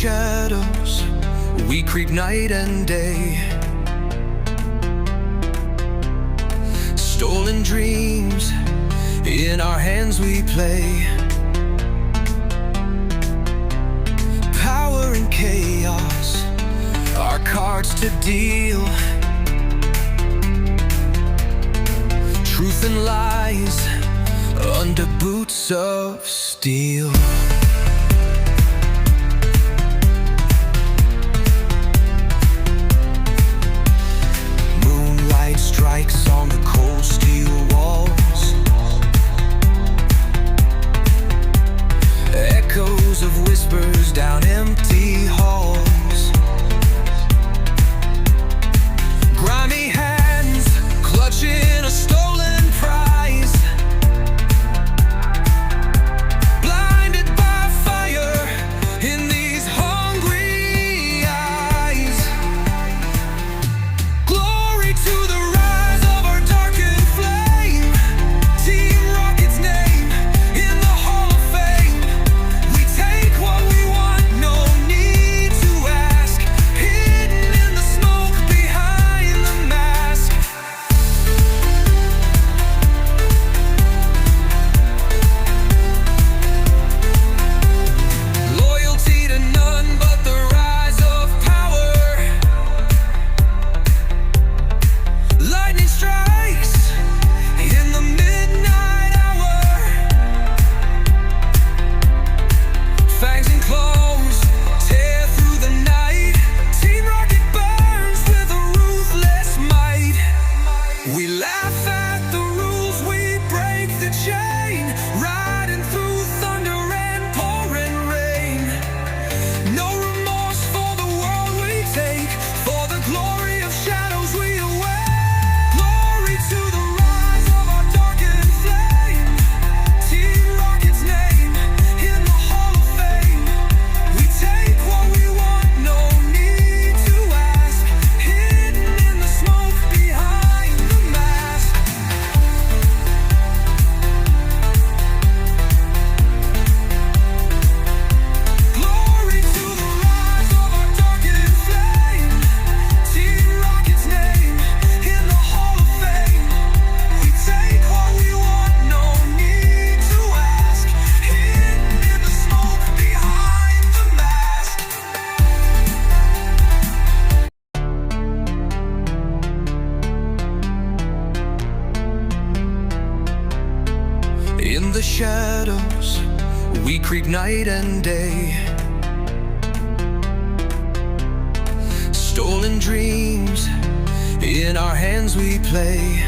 shadows, we creep night and day. Stolen dreams, in our hands we play. Power and chaos, our cards to deal. Truth and lies, under boots of steel. Moonlight strikes on the cold steel walls. Echoes of whispers down empty halls. Grimy hands clutching a stolen prize. Blinded by fire in these hungry eyes. Glory to the rise of our darkened flame. Team Rocket's name in the Hall of Fame. We take what we want, no need to ask. Hidden in the smoke behind the mask. Loyalty to none but the rise of power. Lightning strikes in the midnight hour. Fangs and claws tear through the night. Team Rocket burns with a ruthless might. We laugh at the rules, we break the chain. Riding through thunder and pouring rain. No remorse for the world we take. For the glory of shadows we await. Glory to the rise of our darkened flame. Team Rocket's name in the Hall of Fame. We take what we want, no need to ask. Hidden in the smoke behind the mask. Glory to the rise of our darkened flame. Team Rocket's name in the Hall of Fame. We take what we want, no need to ask. Hidden in the smoke behind the mask. In the shadows, we creep night and day. Stolen dreams, in our hands we play.